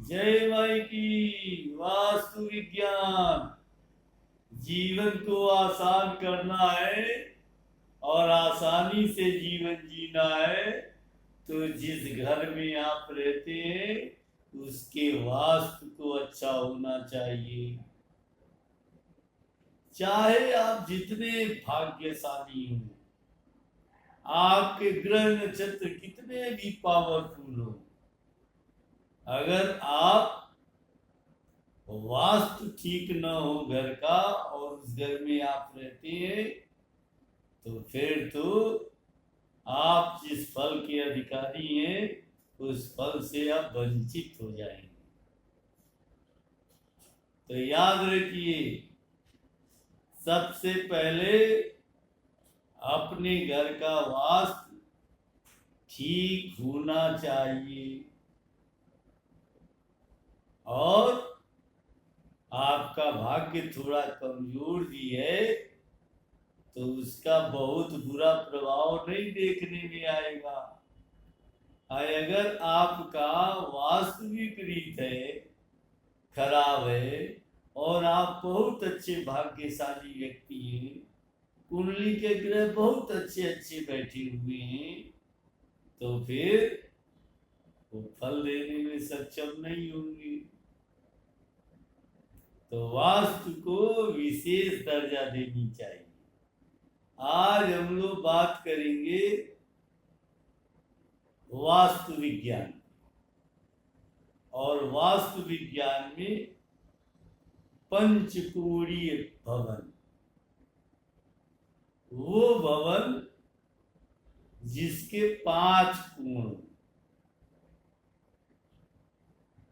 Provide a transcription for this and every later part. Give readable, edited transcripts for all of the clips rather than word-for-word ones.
जय माई की। वास्तु विज्ञान जीवन को आसान करना है और आसानी से जीवन जीना है। तो जिस घर में आप रहते हैं उसके वास्तु को अच्छा होना चाहिए। चाहे आप जितने भाग्यशाली हो, आपके ग्रह नक्षत्र कितने भी पावरफुल हो, अगर आप वास्तु ठीक न हो घर का और उस घर में आप रहते हैं तो फिर तो आप जिस फल के अधिकारी हैं उस फल से आप वंचित हो जाएंगे। तो याद रखिए, सबसे पहले अपने घर का वास्तु ठीक होना चाहिए और आपका भाग्य थोड़ा कमजोर भी है तो उसका बहुत बुरा प्रभाव नहीं देखने में आएगा। अगर आपका वास्तु विपरीत है, खराब है और आप बहुत अच्छे भाग्यशाली व्यक्ति हैं, कुंडली के ग्रह बहुत अच्छे अच्छे बैठे हुए हैं, तो फिर वो फल देने में सक्षम नहीं होंगे। तो वास्तु को विशेष दर्जा देनी चाहिए। आज हम लोग बात करेंगे वास्तु विज्ञान, और वास्तु विज्ञान में पंचकोणीय भवन, वो भवन जिसके 5 कोण,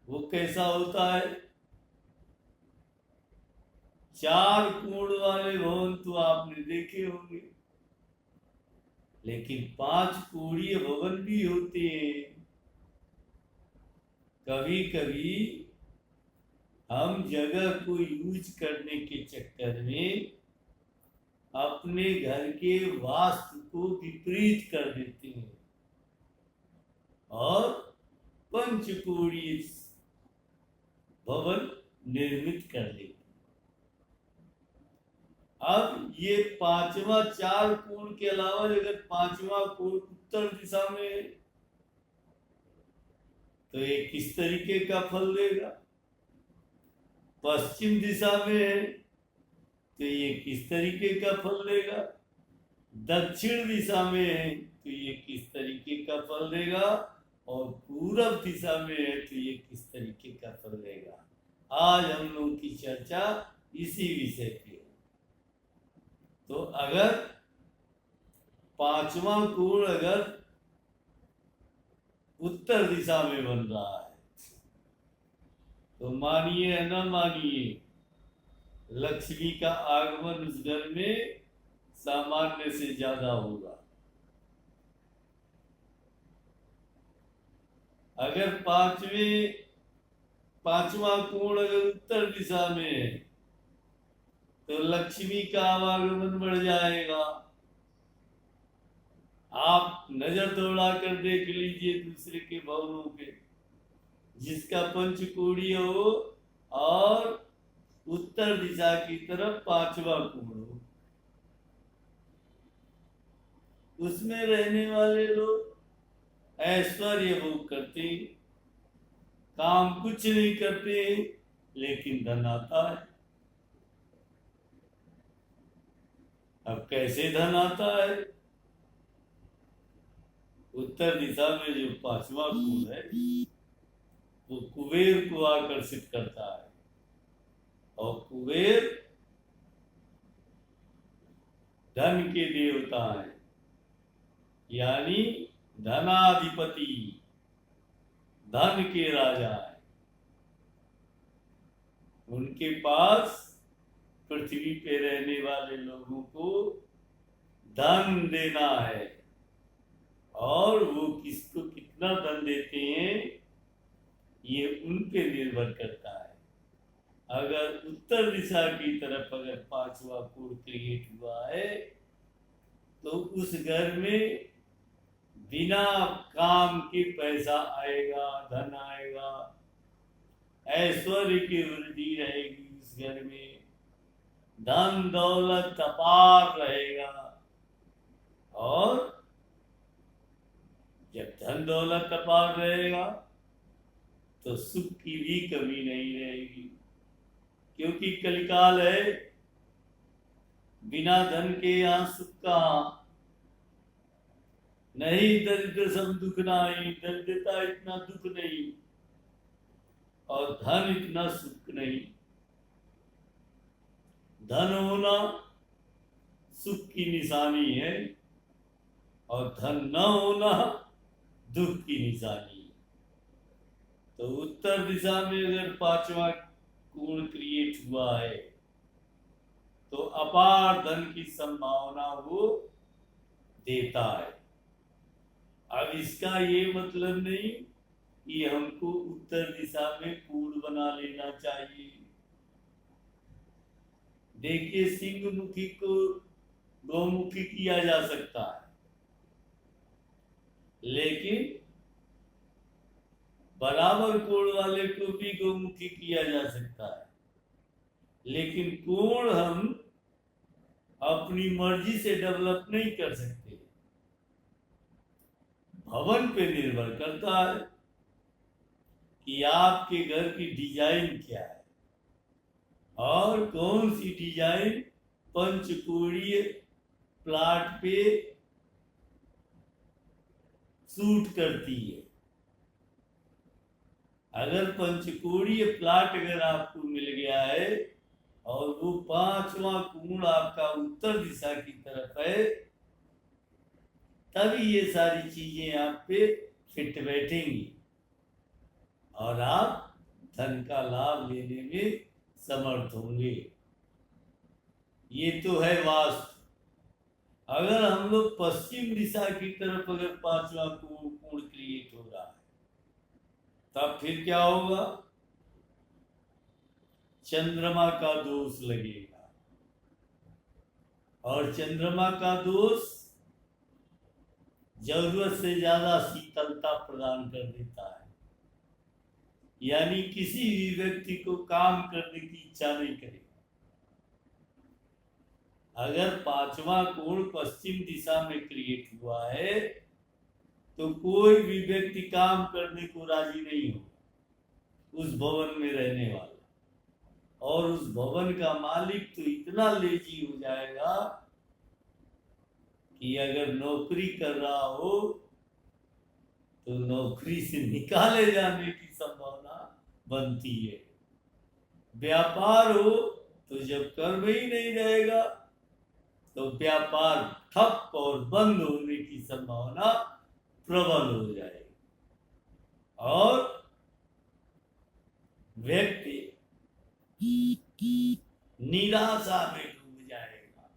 वो कैसा होता है? 4 कोण वाले भवन तो आपने देखे होंगे, लेकिन 5 कोणीय भवन भी होते हैं। कभी कभी हम जगह को यूज करने के चक्कर में अपने घर के वास्तु को विपरीत कर देते हैं और पंचकोणीय भवन निर्मित कर लेते हैं। अब ये 5वां 4 कोण के अलावा अगर 5वां कोण उत्तर दिशा में है तो ये किस तरीके का फल देगा? पश्चिम दिशा में है तो ये किस तरीके का फल देगा? दक्षिण दिशा में है तो ये किस तरीके का फल देगा? और पूरब दिशा में है तो ये किस तरीके का फल देगा? आज हम लोग की चर्चा इसी विषय पे। तो अगर 5वां कोण अगर उत्तर दिशा में बन रहा है तो मानिए या न मानिए, लक्ष्मी का आगमन उस घर में सामान्य से ज्यादा होगा। अगर 5वां कोण अगर उत्तर दिशा में है तो लक्ष्मी का आवागमन बढ़ जाएगा। आप नजर दौड़ा कर देख लीजिए दूसरे के भवनों पे, जिसका पंचकोणीय हो और उत्तर दिशा की तरफ 5वां कोण हो, उसमें रहने वाले लोग ऐश्वर्य भोग करते, काम कुछ नहीं करते, लेकिन धन आता है। अब कैसे धन आता है? उत्तर दिशा में जो 5वां कोण है वो कुबेर को आकर्षित करता है, और कुबेर धन के देवता है, यानी धनाधिपति, धन के राजा है। उनके पास पृथ्वी पे रहने वाले लोगों को धन देना है, और वो किसको कितना धन देते हैं ये उन पे निर्भर करता है। अगर उत्तर दिशा की तरफ अगर 5वां कोण क्रिएट हुआ है तो उस घर में बिना काम के पैसा आएगा, धन आएगा, ऐश्वर्य की वृद्धि रहेगी उस घर में, धन दौलत अपार रहेगा। और जब धन दौलत अपार रहेगा तो सुख की भी कमी नहीं रहेगी, क्योंकि कलिकाल है, बिना धन के यहाँ सुख कहाँ। नहीं दरिद्र सम दुख नहीं, दरिद्रता इतना दुख नहीं और धन इतना सुख नहीं। धन होना सुख की निशानी है और धन न होना दुख की निशानी है। तो उत्तर दिशा में अगर पांचवा कोण क्रिएट हुआ है तो अपार धन की संभावना वो देता है। अब इसका ये मतलब नहीं कि हमको उत्तर दिशा में कोण बना लेना चाहिए। देखिए, सिंह मुखी को गौमुखी किया जा सकता है, लेकिन बराबर कोण वाले को भी गौमुखी किया जा सकता है, लेकिन कोण हम अपनी मर्जी से डेवलप नहीं कर सकते। भवन पे निर्भर करता है कि आपके घर की डिजाइन क्या है और कौन सी डिजाइन पंचकोणीय प्लाट पे सूट करती है। अगर पंचकोणीय प्लाट अगर आपको मिल गया है और वो पांचवा कोण आपका उत्तर दिशा की तरफ है, तभी ये सारी चीजें आप पे फिट बैठेंगी और आप धन का लाभ लेने में समर्थ होंगे। ये तो है वास्तु। अगर हम लोग पश्चिम दिशा की तरफ अगर पांचवा कोण क्रिएट हो रहा है, तब फिर क्या होगा? चंद्रमा का दोष लगेगा और चंद्रमा का दोष जरूरत से ज्यादा शीतलता प्रदान कर देता है, यानी किसी भी व्यक्ति को काम करने की इच्छा नहीं करेगा। अगर पांचवा कोण पश्चिम दिशा में क्रिएट हुआ है तो कोई भी व्यक्ति काम करने को राजी नहीं होगा उस भवन में रहने वाला, और उस भवन का मालिक तो इतना लेजी हो जाएगा कि अगर नौकरी कर रहा हो तो नौकरी से निकाले जाने की संभावना बनती है। व्यापार हो तो जब कर्म ही नहीं रहेगा तो व्यापार ठप और बंद होने की संभावना प्रबल हो जाएगी और व्यक्ति निराशा में डूब जाएगा,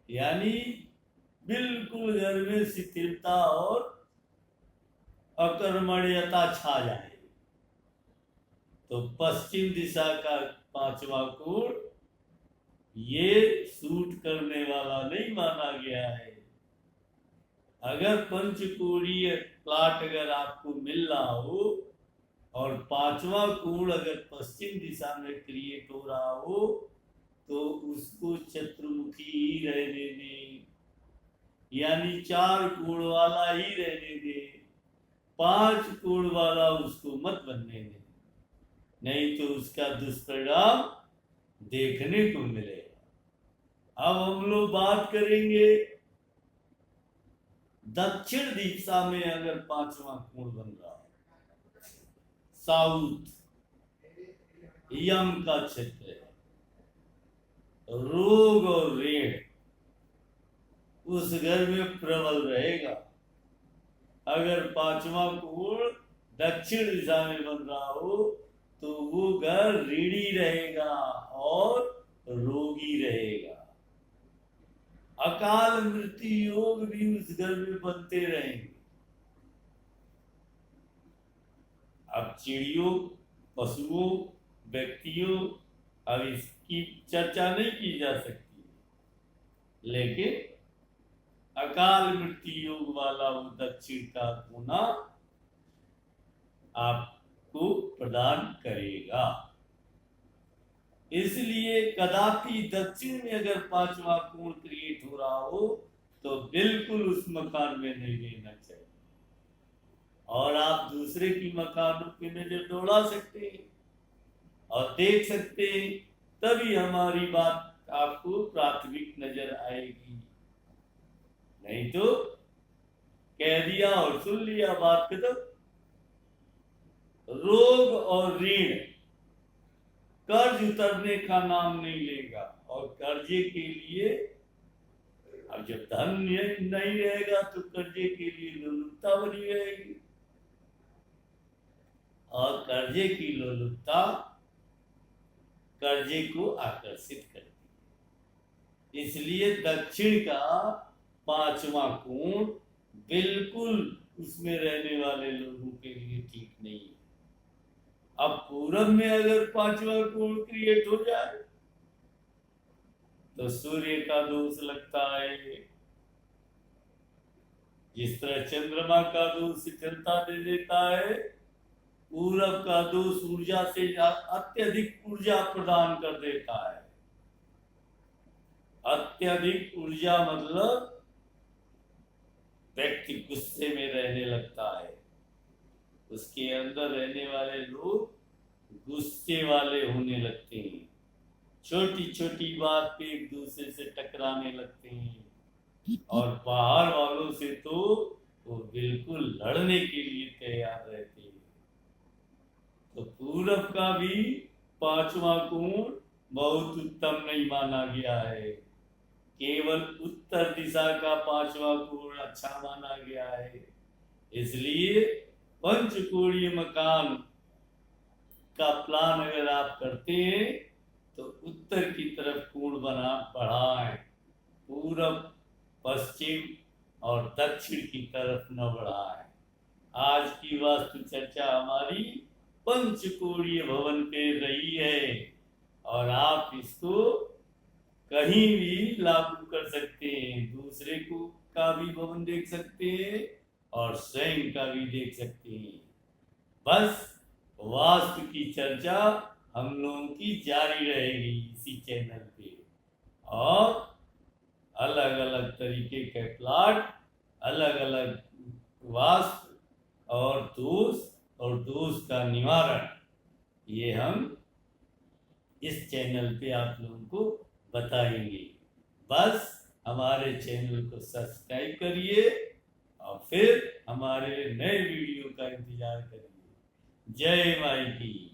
यानी बिल्कुल घर में शिथिलता और अकर्मण्यता छा जाएगी। तो पश्चिम दिशा का पांचवा कोण ये सूट करने वाला नहीं माना गया है। अगर पंचकोणीय प्लाट अगर आपको मिल रहा हो और पांचवा कोण अगर पश्चिम दिशा में क्रिएट हो रहा हो तो उसको चतुर्मुखी ही रहने दे, यानी 4 कोण वाला ही रहने दे, 5 कोण वाला उसको मत बनने दे, नहीं तो उसका दुष्परिणाम देखने को मिलेगा। अब हम लोग बात करेंगे दक्षिण दिशा में अगर पांचवा कोण बन रहा है, साउथ यम का क्षेत्र है, रोग और ऋण उस घर में प्रबल रहेगा। अगर पांचवा कोण दक्षिण दिशा में बन रहा हो तो वो घर ऋणी रहेगा और रोगी रहेगा। अकाल मृत्यु योग भी उस घर में बनते रहेंगे। अब चिड़ियों, पशुओं, व्यक्तियों, अब इसकी चर्चा नहीं की जा सकती, लेकिन अकाल मृत्यु योग वाला वो दक्षिण का कोना आपको प्रदान करेगा। इसलिए कदापि दक्षिण में अगर पांचवा कोण क्रिएट हो रहा हो तो बिल्कुल उस मकान में नहीं लेना चाहिए, और आप दूसरे की मकानों पे नजर दौड़ा सकते हैं और देख सकते हैं, तभी हमारी बात आपको प्राथमिक नजर आएगी। नहीं तो कह दिया और सुन लिया, बात खत्म। रोग और ऋण कर्ज उतरने का नाम नहीं लेगा, और कर्जे के लिए, अब जब धन नहीं रहेगा तो कर्जे के लिए लोलुपता बनी रहेगी, और कर्जे की लोलुपता कर्जे को आकर्षित करती है। इसलिए दक्षिण का पांचवा कोण बिल्कुल उसमें रहने वाले लोगों के लिए ठीक नहीं है। अब पूरब में अगर पांचवा कोण क्रिएट हो जाए तो सूर्य का दोष लगता है। जिस तरह चंद्रमा का दोष शिथिलता दे देता है, पूरब का दोष ऊर्जा से अत्यधिक ऊर्जा प्रदान कर देता है। अत्यधिक ऊर्जा मतलब व्यक्ति गुस्से में रहने लगता है, उसके अंदर रहने वाले लोग गुस्से वाले होने लगते हैं, छोटी छोटी बात पे एक दूसरे से टकराने लगते हैं, और बाहर वालों से तो वो बिल्कुल लड़ने के लिए तैयार रहते हैं। तो पूरब का भी पांचवा कोण बहुत उत्तम नहीं माना गया है, केवल उत्तर दिशा का पांचवा कोण अच्छा माना गया है। इसलिए पंचकोणीय मकान का प्लान अगर आप करते हैं तो उत्तर की तरफ कोण बढ़ाएं, पूरब, पश्चिम और दक्षिण की तरफ न बढ़ाएं। आज की वास्तु चर्चा हमारी पंचकोणीय भवन पे रही है, और आप इसको कहीं भी लागू कर सकते हैं, दूसरे को का भी भवन देख सकते हैं और स्वयं का भी देख सकते हैं। बस वास्तु की चर्चा हम लोगों की जारी रहेगी इसी चैनल पे, और अलग अलग तरीके के प्लाट, अलग अलग वास्तु और दोष का निवारण, ये हम इस चैनल पे आप लोगों को बताएंगे। बस हमारे चैनल को सब्सक्राइब करिए और फिर हमारे नए वीडियो का इंतजार करिए। जय माई की।